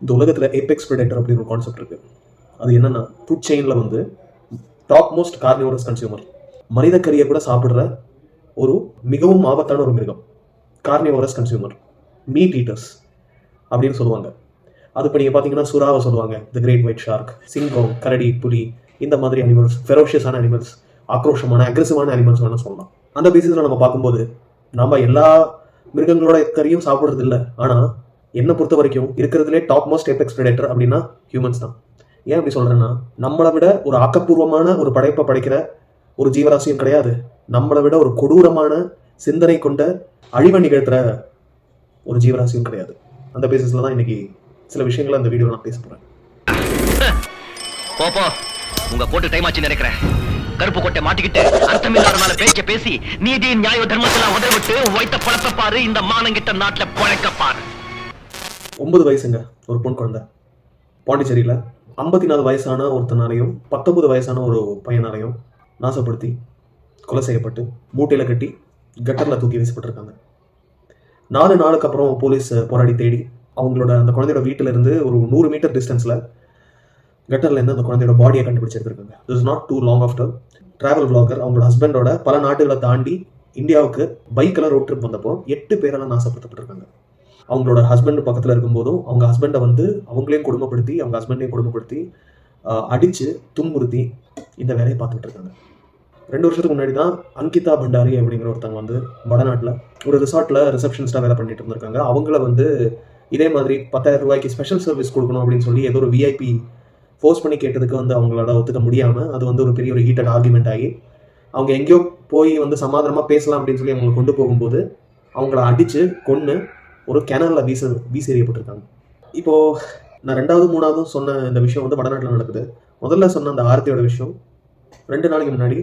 இந்த உலகத்தில் Apex predator அப்படின்னு ஒரு கான்செப்ட் இருக்குது. அது என்னென்னா, ஃபுட் செயினில் வந்து டாப் மோஸ்ட் கார்னிவோரஸ் கன்சியூமர், மனித கறியை கூட சாப்பிட்ற ஒரு மிகவும் ஆபத்தான ஒரு மிருகம் கார்னிவோரஸ் கன்சியூமர், மீட் ஈட்டர்ஸ் அப்படின்னு சொல்லுவாங்க. அது இப்போ நீங்கள் பார்த்தீங்கன்னா சுறாவை சொல்லுவாங்க, தி கிரேட் ஒயிட் ஷார்க், சிங்கம், கரடி, புலி, இந்த மாதிரி அனிமல்ஸ், ஃபெரோஷியஸான அனிமல்ஸ், ஆக்ரோஷமான அக்ரெசிவான அனிமல்ஸ் வேணால் சொல்லலாம். அந்த பேசிஸில் நம்ம பார்க்கும்போது நம்ம எல்லா மிருகங்களோட கறியும் சாப்பிட்றது இல்லை. ஆனால் என்னை பொறுத்த வரைக்கும் இருக்கிறதுலே டாப் மோஸ்ட் ஏபெக்ஸ் ப்ரெடேட்டர் அப்படின்னா ஹியூமன்ஸ் தான். ஏன் அப்படி சொல்கிறேன்னா, நம்மளை விட ஒரு ஆக்கப்பூர்வமான ஒரு படைப்பை படைக்கிற ஒரு ஜீவராசியும் கிடையாது, நம்மளை விட ஒரு கொடூரமான சிந்தனை கொண்ட அழிவை நிகழ்த்துற ஒரு ஜீவராசியும் கிடையாது. அந்த பேசிஸில் தான் இன்னைக்கு சில விஷயங்களை அந்த வீடியோவில் நான் பேச போகிறேன். உங்க போட்டு டைம் ஆச்சு நினைக்கிறேன். கருப்பு கொட்டை மாட்டிக்கிட்டு அர்த்தமில்லாத பேச்ச பேசி நீதி நியாய தர்மத்தெல்லாம் உதவிட்டு வைத்த பழத்தை பாரு, இந்த மானங்கிட்ட நாட்டில் பழக்க பாரு. 9 வயசுங்க ஒரு பொன் குழந்தை, பாண்டிச்சேரியில் 54 வயசான ஒருத்தனாலையும் 19 வயசான ஒரு பையனாலையும் நாசப்படுத்தி கொலை செய்யப்பட்டு மூட்டையில் கட்டி கட்டரில் தூக்கி வீசப்பட்டிருக்காங்க. 4 நாளுக்கு அப்புறம் போலீஸ் போராடி தேடி அவங்களோட அந்த குழந்தையோட வீட்டில் இருந்து ஒரு 100 மீட்டர் டிஸ்டன்ஸில் கட்டரில் இருந்து அந்த குழந்தையோட பாடியை கண்டுபிடிச்சு எடுத்திருக்காங்க. This is not too long after travel vlogger அவங்களோட ஹஸ்பண்டோட பல நாடுகளை தாண்டி இந்தியாவுக்கு பைக்கில் ரோட் ட்ரிப் வந்தப்போ 8 பேரெல்லாம் நாசப்படுத்தப்பட்டிருக்காங்க. அவங்களோட ஹஸ்பண்ட் பக்கத்தில் இருக்கும்போதும் அவங்க ஹஸ்பண்டை வந்து அவங்களையும் கொடுமைப்படுத்தி அவங்க ஹஸ்பண்டையும் கொடுமைப்படுத்தி அடித்து துன்புறுத்தி இந்த வேலையை பார்த்துட்டு இருக்காங்க. 2 வருஷத்துக்கு முன்னாடி தான் அங்கிதா பண்டாரி அப்படிங்கிற ஒருத்தவங்க வந்து வடநாட்டில் ஒரு ரிசார்ட்டில் ரிசப்ஷனிஸ்டாக வேலை பண்ணிட்டு இருந்திருக்காங்க. அவங்கள வந்து இதே மாதிரி 10,000 ரூபாய்க்கு ஸ்பெஷல் சர்வீஸ் கொடுக்கணும் அப்படின்னு சொல்லி ஏதோ ஒரு விஐபி ஃபோர்ஸ் பண்ணி கேட்டதுக்கு வந்து அவங்களோட ஒத்துக்க முடியாமல் அது வந்து ஒரு பெரிய ஒரு ஹீட்டட் ஆர்குமெண்ட் ஆகி அவங்க எங்கேயோ போய் வந்து சமாதானமாக பேசலாம் அப்படின்னு சொல்லி அவங்களை கொண்டு போகும்போது அவங்கள அடித்து கொன்று ஒரு கேனலில் வீசி எறியப்பட்டிருக்காங்க. இப்போது நான் 2வது 3வது சொன்ன இந்த விஷயம் வந்து வடநாட்டில் நடக்குது. முதல்ல சொன்ன அந்த ஆர்த்தியோட விஷயம் 2 நாளைக்கு முன்னாடி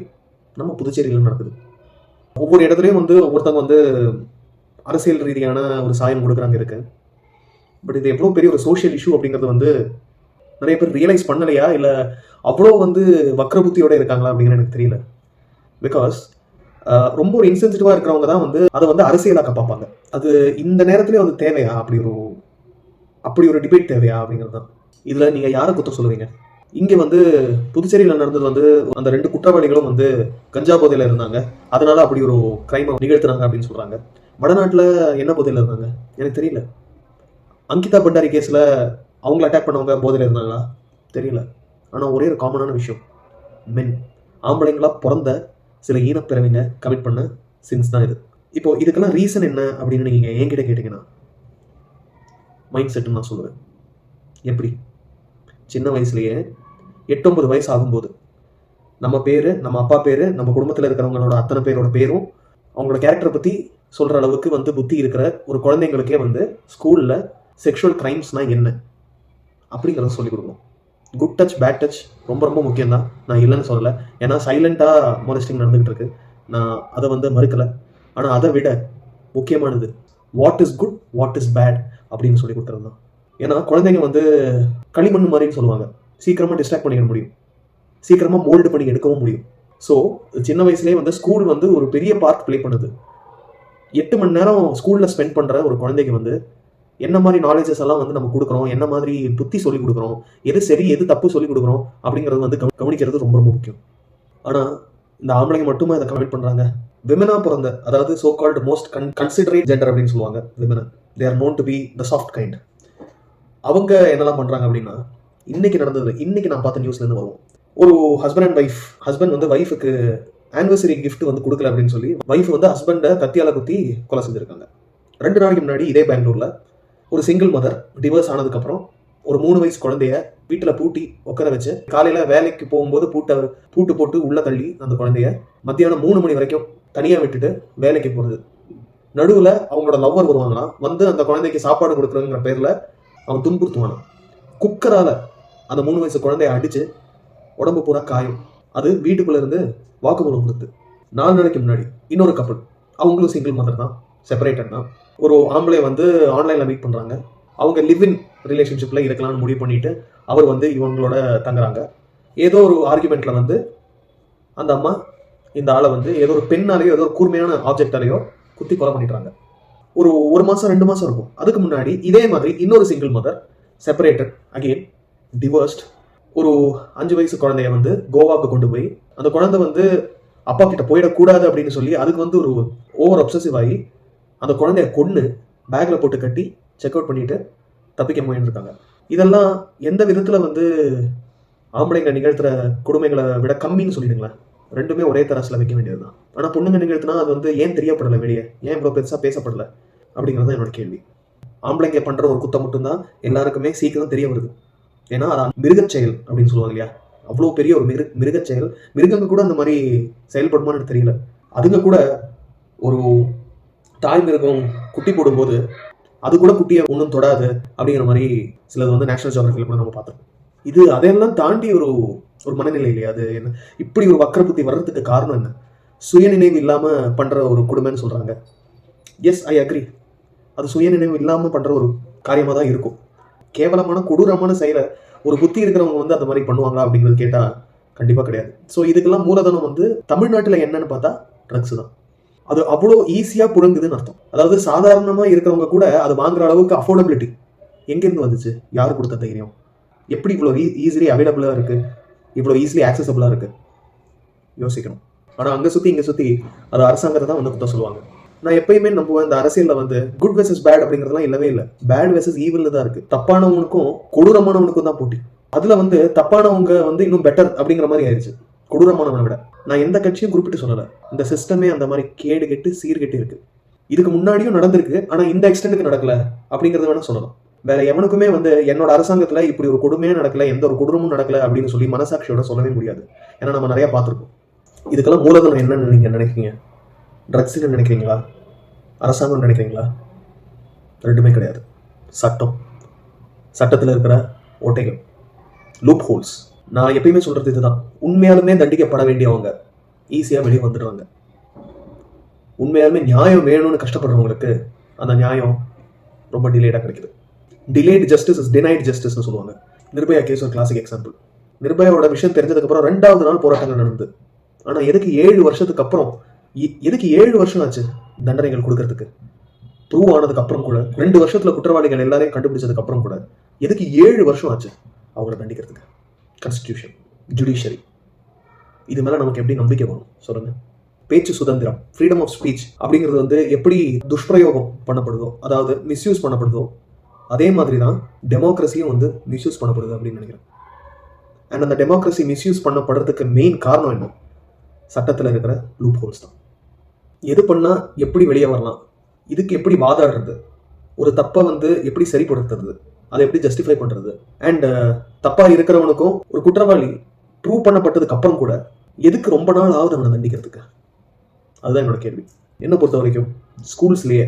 நம்ம புதுச்சேரியில் நடக்குது. ஒவ்வொரு இடத்துலையும் வந்து ஒவ்வொருத்தவங்க வந்து அரசியல் ரீதியான ஒரு சாயம் கொடுக்குறாங்க இருக்கு. பட் இது எவ்வளோ பெரிய ஒரு சோஷியல் இஷ்யூ அப்படிங்கிறது வந்து நிறைய பேர் ரியலைஸ் பண்ணலையா, இல்லை அவ்வளோ வந்து வக்ர புத்தியோடு இருக்காங்களா அப்படிங்கிற எனக்கு தெரியல. பிகாஸ் ரொம்ப ஒரு இன்சென்சிட்டிவாக இருக்கிறவங்க தான் வந்து அதை வந்து அரசியலாக்க பார்ப்பாங்க. அது இந்த நேரத்துலேயே வந்து தேவையா, அப்படி ஒரு டிபேட் தேவையா அப்படிங்கிறது தான். இதில் நீங்கள் யாரை குற்றம் சொல்லுவீங்க? இங்கே வந்து புதுச்சேரியில் நடந்தது வந்து அந்த 2 குற்றவாளிகளும் வந்து கஞ்சா போதையில் இருந்தாங்க, அதனால அப்படி ஒரு கிரைமை நிகழ்த்தினாங்க அப்படின்னு சொல்கிறாங்க. வடநாட்டில் என்ன போதையில் இருந்தாங்க எனக்கு தெரியல. அங்கிதா பண்டாரி கேஸில் அவங்கள அட்டாக் பண்ணவங்க போதையில் இருந்தாங்களா தெரியல. ஆனால் ஒரே ஒரு காமனான விஷயம், மென், ஆம்பளைங்களா பிறந்த சில ஈனப்பிறவிங்க கமிட் பண்ண சின்ஸ் தான் இது. இப்போது இதுக்கெல்லாம் ரீசன் என்ன அப்படின்னு நீங்கள் என்கிட்ட கேட்டிங்கன்னா மைண்ட் செட்டுன்னு நான் சொல்லுவேன். எப்படி சின்ன வயசுலேயே 8-9 வயசு ஆகும்போது நம்ம பேர், நம்ம அப்பா பேர், நம்ம குடும்பத்தில் இருக்கிறவங்களோட அத்தனை பேரோட பேரும் அவங்களோட கேரக்டரை பற்றி சொல்கிற அளவுக்கு வந்து புத்தி இருக்கிற ஒரு குழந்தைங்களுக்கே வந்து ஸ்கூலில் செக்ஷுவல் கிரைம்ஸ்னால் என்ன அப்படிங்கிறத சொல்லிக் கொடுக்கணும். குட் டச் பேட் டச் ரொம்ப ரொம்ப முக்கியம்தான், நான் இல்லைன்னு சொல்லலை. ஏன்னா சைலண்ட்டாக மொலஸ்டிங் நடந்துகிட்டு இருக்கு, நான் அதை வந்து மறுக்கலை. ஆனால் அதை விட முக்கியமானது what is good what is bad அப்படின்னு சொல்லி கொடுக்குறது தான். ஏன்னா குழந்தைங்க வந்து களிமண் மாதிரின்னு சொல்லுவாங்க, சீக்கிரமாக டிஸ்ட்ராக்ட் பண்ணிக்க முடியும், சீக்கிரமாக மோல்டு பண்ணி எடுக்கவும் முடியும். ஸோ சின்ன வயசுலேயே வந்து ஸ்கூல் வந்து ஒரு பெரிய பார்ட் ப்ளே பண்ணுது. 8 மணி நேரம் ஸ்கூலில் ஸ்பெண்ட் பண்ணுற ஒரு குழந்தைக்கு வந்து என்ன மாதிரி நாலேஜஸ் எல்லாம் வந்து நம்ம கொடுக்குறோம், என்ன மாதிரி புத்தி சொல்லிக் கொடுக்குறோம், எது சரி எது தப்பு சொல்லிக் கொடுக்குறோம் அப்படிங்கிறது வந்து கவனிக்கிறது ரொம்ப ரொம்ப முக்கியம். ஆனால் இந்த ஆம்பளைங்க மட்டுமே அதை கமிட் பண்ணுறாங்க. விமனாக பிறந்த, அதாவது so called most considerate gender அப்படின்னு சொல்லுவாங்க விமனை, they are known to be the soft kind. அவங்க என்னெல்லாம் பண்ணுறாங்க அப்படின்னா, இன்னைக்கு நான் பார்த்த நியூஸ்லேருந்து வருவோம். ஒரு ஹஸ்பண்ட் அண்ட் ஒய்ஃப், ஹஸ்பண்ட் வந்து ஒய்ஃபுக்கு ஆனிவர்சரி கிஃப்ட் வந்து கொடுக்கல அப்படின்னு சொல்லி ஒய்ஃப் வந்து ஹஸ்பண்டை கத்தியால் குத்தி கொலை செஞ்சுருக்காங்க. 2 நாளைக்கு முன்னாடி இதே பெங்களூரில் ஒரு சிங்கிள் மதர் டிவோர்ஸ் ஆனதுக்கப்புறம் ஒரு 3 வயசு குழந்தைய வீட்டில் பூட்டி உட்கார வச்சு காலையில் வேலைக்கு போகும்போது பூட்டு போட்டு உள்ளே தள்ளி அந்த குழந்தைய மத்தியானம் 3 மணி வரைக்கும் தனியாக விட்டுட்டு வேலைக்கு போகிறது. நடுவில் அவங்களோட லவ்வர் வருவாங்களாம், வந்து அந்த குழந்தைக்கு சாப்பாடு கொடுக்குறங்கிற பேரில் அவன் துன்புறுத்துவானான். குக்கரால் அந்த 3 வயசு குழந்தைய அடித்து உடம்பு பூரா காயம். அது வீட்டுக்குள்ளே இருந்து வாக்குமூலம் கொடுத்து 4 நாளைக்கு முன்னாடி இன்னொரு கப்பல், அவங்களும் சிங்கிள் மதர் தான், செப்பரேட்டட் தான், ஒரு ஆம்பளை வந்து ஆன்லைனில் மீட் பண்ணுறாங்க. அவங்க லிவ் இன் ரிலேஷன்ஷிப்பில் இருக்கலாம்னு முடிவு பண்ணிவிட்டு அவர் வந்து இவங்களோட தங்குறாங்க. ஏதோ ஒரு ஆர்குமெண்ட்டில் வந்து அந்த அம்மா இந்த ஆளை வந்து ஏதோ ஒரு பெண்ணாலேயோ ஏதோ ஒரு கூர்மையான ஆப்ஜெக்டாலேயோ குத்தி கொலை பண்ணிடுறாங்க. ஒரு மாதம் 2 மாதம் இருக்கும். அதுக்கு முன்னாடி இதே மாதிரி இன்னொரு சிங்கிள் மதர் செப்பரேட்டட், அகெயின் டிவர்ஸ்ட். ஒரு 5 வயசு குழந்தைய வந்து கோவாவுக்கு கொண்டு போய் அந்த குழந்தை வந்து அப்பா கிட்ட போயிடக்கூடாது அப்படின்னு சொல்லி அதுக்கு வந்து ஒரு ஓவர் அப்சசிவ் ஆகி அந்த குழந்தைய கொன்று பேக்கில் போட்டு கட்டி செக் அவுட் பண்ணிட்டு தப்பிக்க முயன்றிருக்காங்க. இதெல்லாம் எந்த விதத்தில் வந்து ஆம்பளைங்க நிகழ்த்துற கொடுமைகளை விட கம்மின்னு சொல்லிடுங்களேன். ரெண்டுமே ஒரே தரசில் வைக்க வேண்டியது தான். ஆனால் பொண்ணுங்க நிகழ்த்தினா அது வந்து ஏன் தெரியப்படலை, வெளியே ஏன் இவ்வளோ பெருசாக பேசப்படலை அப்படிங்கிறது தான் என்னோட கேள்வி. ஆம்பளைங்க பண்ணுற ஒரு குத்தம் மட்டும்தான் எல்லாருக்குமே சீக்கிரம் தெரிய வருது. ஏன்னா அது மிருகச் செயல் அப்படின்னு சொல்லுவாங்க இல்லையா, அவ்வளோ பெரிய ஒரு மிருகச் செயல். மிருகங்க கூட அந்த மாதிரி செயல்படுமான்னு எனக்கு தெரியல. அதுங்க கூட ஒரு தாய் மிருகம் குட்டி போடும்போது அது கூட குட்டியை ஒன்றும் தொடாது அப்படிங்கிற மாதிரி சிலது வந்து நேஷனல் ஜியோகிராஃபியில் கூட நம்ம பார்த்தோம். இது அதையெல்லாம் தாண்டி ஒரு ஒரு மனநிலை இல்லையா? அது என்ன இப்படி ஒரு வக்கர புத்தி வர்றதுக்கு காரணம் என்ன? சுயநினைவு இல்லாமல் பண்ணுற ஒரு கொடுமைன்னு சொல்கிறாங்க. Yes, I agree. அது சுயநினைவு இல்லாமல் பண்ணுற ஒரு காரியமாக தான் இருக்கும். கேவலமான கொடூரமான செயலை ஒரு புத்தி இருக்கிறவங்க வந்து அந்த மாதிரி பண்ணுவாங்களா அப்படிங்கிறது கேட்டால் கண்டிப்பாக கிடையாது. ஸோ இதுக்கெல்லாம் மூலதனம் வந்து தமிழ்நாட்டில் என்னன்னு பார்த்தா ட்ரக்ஸ் தான். அது அவ்வளோ ஈஸியாக புழங்குதுன்னு அர்த்தம். அதாவது சாதாரணமாக இருக்கிறவங்க கூட அது வாங்குற அளவுக்கு அஃபோர்டபிலிட்டி எங்கேருந்து வந்துச்சு? யார் கொடுத்த தைரியம்? எப்படி இவ்வளோ ஈஸிலி அவைலபிளாக இருக்குது, இவ்வளோ ஈஸிலி ஆக்சசபிளாக இருக்குது? யோசிக்கணும். ஆனால் அங்கே சுற்றி இங்கே சுற்றி அது அரசாங்கத்தை தான் வந்து குத்த சொல்லுவாங்க. நான் எப்பயுமே நம்புவேன், இந்த அரசியலில் வந்து குட் வெர்சஸ் பேட் அப்படிங்கிறதுலாம் இல்லவே இல்லை. பேட் வெர்சஸ் ஈவில் தான் இருக்குது. தப்பானவனுக்கும் கொடூரமானவனுக்கும் தான் போட்டி. அதில் வந்து தப்பானவங்க வந்து இன்னும் பெட்டர் அப்படிங்கிற மாதிரி ஆயிடுச்சு கொடூரமானவனை விட. நான் எந்த கட்சியும் குறிப்பிட்டு சொல்லலை. இந்த சிஸ்டமே அந்த மாதிரி கேடு கெட்டு சீர்கெட்டு இருக்கு. இதுக்கு முன்னாடியும் நடந்திருக்கு, ஆனால் இந்த எக்ஸ்டெண்டுக்கு நடக்கல அப்படிங்கிறத வேணா சொல்லலாம். வேற எவனுக்குமே வந்து என்னோட அரசாங்கத்துல இப்படி ஒரு கொடுமையே நடக்கல, எந்த ஒரு கொடூரமும் நடக்கல அப்படின்னு சொல்லி மனசாட்சியோட சொல்லவே முடியாது. ஏன்னா நம்ம நிறைய பார்த்துருக்கோம். இதுக்கெல்லாம் மூலதனம் என்னன்னு நீங்க நினைக்கிறீங்க? ட்ரக்ஸ்ன்னு நினைக்கிறீங்களா? அரசாங்கம் நினைக்கிறீங்களா? ரெண்டுமே கிடையாது. சட்டத்தில் இருக்கிற ஓட்டைகள், லூப் ஹோல்ஸ். நான் எப்பயுமே சொல்றது இதுதான். உண்மையாலுமே தண்டிக்கப்பட வேண்டியவங்க ஈஸியா வெளியே வந்துடுவாங்க. உண்மையாலுமே நியாயம் வேணும்னு கஷ்டப்படுறவங்களுக்கு அந்த நியாயம் ரொம்ப டிலேடா கிடைக்குது. டிலேட் ஜஸ்டிஸ் இஸ் டினைட் ஜஸ்டிஸ்னு சொல்லுவாங்க. நிர்பயா கேஸ் ஒரு கிளாசிக் எக்ஸாம்பிள். நிர்பயாவோட விஷயம் தெரிஞ்சதுக்கு அப்புறம் 2வது நாள் போராட்டங்கள் நடந்தது. ஆனா எதுக்கு 7 வருஷத்துக்கு அப்புறம், எதுக்கு 7 வருஷம் ஆச்சு தண்டனைகள் கொடுக்கறதுக்கு? ப்ரூவ் ஆனதுக்கு அப்புறம் கூட, 2 வருஷத்துல குற்றவாளிகள் எல்லாரையும் கண்டுபிடிச்சதுக்கு அப்புறம் கூட எதுக்கு 7 வருஷம் ஆச்சு அவங்களை தண்டிக்கிறதுக்கு? கான்ஸ்டிடியூஷன், ஜுடிஷியரி, இது மேல நமக்கு எப்படி நம்பிக்கை வரும் சொல்லுங்க? பேச்சு சுதந்திரம், ஃப்ரீடம் ஆஃப் ஸ்பீச் அப்படிங்கிறது வந்து எப்படி துஷ்பிரயோகம் பண்ணப்படுதோ, அதாவது மிஸ்யூஸ் பண்ணப்படுதோ, அதே மாதிரி தான் டெமோக்ரஸியும் வந்து மிஸ்யூஸ் பண்ணப்படுது அப்படின்னு நினைக்கிறேன். அண்ட் அந்த டெமோக்ரஸி மிஸ்யூஸ் பண்ணப்படுறதுக்கு மெயின் காரணம் என்ன? சட்டத்தில் இருக்கிற லூப் ஹோல்ஸ் தான். எது பண்ணால் எப்படி வெளியே வரலாம், இதுக்கு எப்படி வாதாடுறது, ஒரு தப்பை வந்து எப்படி சரிப்படுத்துறது, அதை எப்படி ஜஸ்டிஃபை பண்ணுறது. அண்ட் தப்பாக இருக்கிறவனுக்கும் ஒரு குற்றவாளி ப்ரூவ் பண்ணப்பட்டதுக்கு அப்புறம் கூட எதுக்கு ரொம்ப நாள் ஆகுது அவனை தண்டிக்கிறதுக்கு? அதுதான் என்னோட கேள்வி. என்னை பொறுத்த வரைக்கும் ஸ்கூல்ஸ்லேயே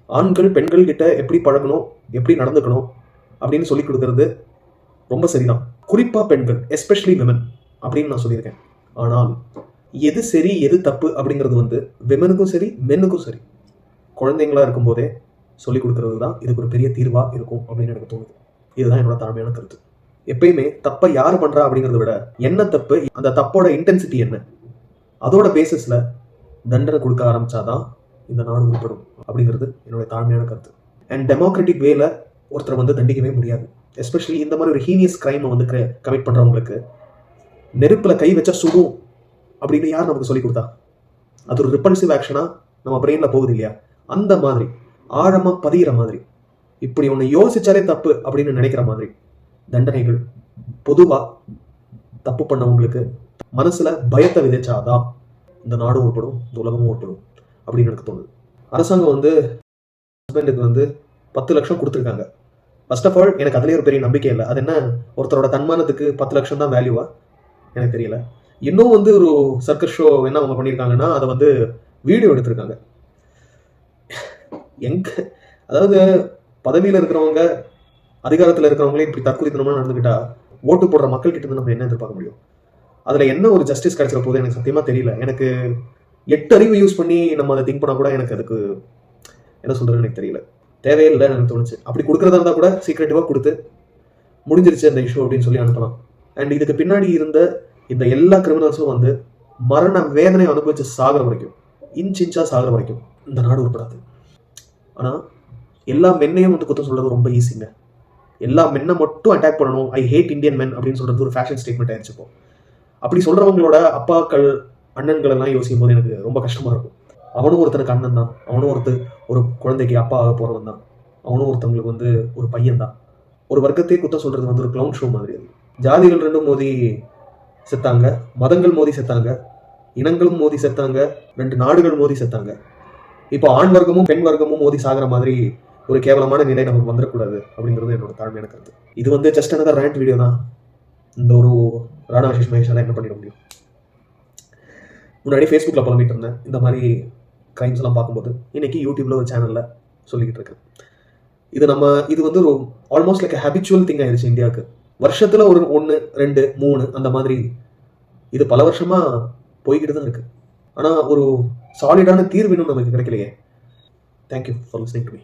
ஆண்கள் பெண்கள் கிட்ட எப்படி பழகணும், எப்படி நடந்துக்கணும் அப்படின்னு சொல்லி கொடுக்கறது ரொம்ப சரிதான். குறிப்பாக பெண்கள், எஸ்பெஷலி விமன் அப்படின்னு நான் சொல்லியிருக்கேன். ஆனால் எது சரி எது தப்பு அப்படிங்கிறது வந்து விமனுக்கும் சரி மென்னுக்கும் சரி குழந்தைங்களா இருக்கும்போதே சொல்லிக் கொடுக்கறது தான் இதுக்கு ஒரு பெரிய தீர்வாக இருக்கும் அப்படின்னு எனக்கு தோணுது. இதுதான் என்னோட தாழ்மையான கருத்து. எப்பயுமே தப்பை யார் பண்றா அப்படிங்கிறத விட என்ன தப்பு, அந்த தப்போட இன்டென்சிட்டி என்ன, அதோட பேசிஸ்ல தண்டனை கொடுக்க ஆரம்பிச்சாதான் இந்த நாடு உட்படும் அப்படிங்கிறது என்னோட தாழ்மையான கருத்து. அண்ட் டெமோக்ராட்டிக் வேல ஒருத்தரை வந்து தண்டிக்கவே முடியாது. எஸ்பெஷலி இந்த மாதிரி ஒரு ஹீனியஸ் கிரைமை வந்து கமிட் பண்றவங்களுக்கு நெருப்புல கை வச்சா சுடும் அப்படின்னு யார் நமக்கு சொல்லி கொடுத்தா? அது ஒரு ரிப்பல்சிவ் ஆக்ஷனா நம்ம பிரெயின்ல போகுது இல்லையா? அந்த மாதிரி ஆழமா பதிகிற மாதிரி, இப்படி ஒன்று யோசிச்சாலே தப்பு அப்படின்னு நினைக்கிற மாதிரி தண்டனைகள் பொதுவா தப்பு பண்ணவங்களுக்கு மனசுல பயத்தை விதைச்சாதான் இந்த நாடும் உட்படும், இந்த உலகமும் உட்படும் அப்படின்னு எனக்கு தோணுது. அரசாங்கம் வந்து ஹஸ்பண்டுக்கு வந்து 10 லட்சம் கொடுத்துருக்காங்க. ஃபர்ஸ்ட் ஆஃப் ஆல் எனக்கு அதுலேயே ஒரு பெரிய நம்பிக்கை இல்லை. அது என்ன, ஒருத்தரோட தன்மானத்துக்கு 10 லட்சம் தான் வேல்யூவா எனக்கு தெரியல. இன்னும் வந்து ஒரு சர்க்கஸ் ஷோ என்ன அவங்க பண்ணியிருக்காங்கன்னா அதை வந்து வீடியோ எடுத்திருக்காங்க. அதாவது பதவியில் இருக்கிறவங்க, அதிகாரத்தில் இருக்கிறவங்களே இப்படி தற்குறித்தனமாக நடந்துக்கிட்டா ஓட்டு போடுற மக்கள் கிட்ட இருந்து நம்ம என்ன எதிர்பார்க்க முடியும்? அதில் என்ன ஒரு ஜஸ்டிஸ் கிடைச்சிட போது எனக்கு சத்தியமாக தெரியல. எனக்கு 8 அறிவு யூஸ் பண்ணி நம்ம அதை திங்க் பண்ணால் கூட எனக்கு அதுக்கு என்ன சொல்கிறதுன்னு எனக்கு தெரியல. தேவையில்லை எனக்கு தோணுச்சு. அப்படி கொடுக்குறதா இருந்தால் கூட சீக்ரெட்டிவாக கொடுத்து முடிஞ்சிருச்சு அந்த இஷ்யூ அப்படின்னு சொல்லி அனுப்பலாம். அண்ட் இதுக்கு பின்னாடி இருந்த இந்த எல்லா கிரிமினல்ஸும் வந்து மரண வேதனை அனுபவிச்சு சாகிற வரைக்கும், இன்ச்சா சாகிற வரைக்கும் இந்த நாடு உட்படாது. ஆனால் எல்லா மென்னையும் வந்து குற்றம் சொல்றது ரொம்ப ஈஸிங்க. எல்லா மென்னை மட்டும் அட்டாக் பண்ணணும், ஐ ஹேட் இந்தியன் மென் அப்படின்னு சொல்றது ஒரு ஃபேஷன் ஸ்டேட்மெண்ட் ஆயிடுச்சு இப்போ. அப்படி சொல்றவங்களோட அப்பாக்கள் அண்ணன்கள் எல்லாம் யோசிக்கும் போது எனக்கு ரொம்ப கஷ்டமா இருக்கும். அவனும் ஒருத்தனுக்கு அண்ணன் தான், அவனும் ஒரு குழந்தைக்கு அப்பா ஆக போறவன் தான், அவனும் ஒருத்தவங்களுக்கு வந்து ஒரு பையன் தான். ஒரு வர்க்கத்தையே குத்தம் சொல்றது வந்து ஒரு கிளவுன் ஷோ மாதிரி. அது ஜாதிகள் ரெண்டும் மோதி செத்தாங்க, மதங்கள் மோதி செத்தாங்க, இனங்களும் மோதி செத்தாங்க, 2 நாடுகள் மோதி செத்தாங்க. இப்போ ஆண் வர்க்கமும் பெண் வர்க்கமும் மோதி சாகிற மாதிரி ஒரு கேவலமான நிலை நமக்கு வந்துடக்கூடாது அப்படிங்கிறது என்னோட தாழ்மையான கருத்து. இது வந்து ஜஸ்ட் another ரேண்ட் வீடியோ தான். இந்த ஒரு ராணாசிஷ் மகேஷால என்ன பண்ணிட முடியும்? முன்னாடி ஃபேஸ்புக்கில் புலம்பிட்டு இருந்தேன் இந்த மாதிரி கிரைம்ஸ் எல்லாம் பார்க்கும்போது. இன்னைக்கு யூடியூப்ல ஒரு சேனல்ல சொல்லிக்கிட்டு இருக்கேன். இது வந்து ஒரு ஆல்மோஸ்ட் லைக் ஹேபிச்சுவல் திங் ஆயிடுச்சு இந்தியாவுக்கு. வருஷத்துல ஒரு 1, 2, 3 அந்த மாதிரி இது பல வருஷமா போய்கிட்டு தான் இருக்கு. ஆனா ஒரு சாலிடான தீர்வு இன்னும் நமக்கு கிடைக்கலையே. Thank you for listening to me.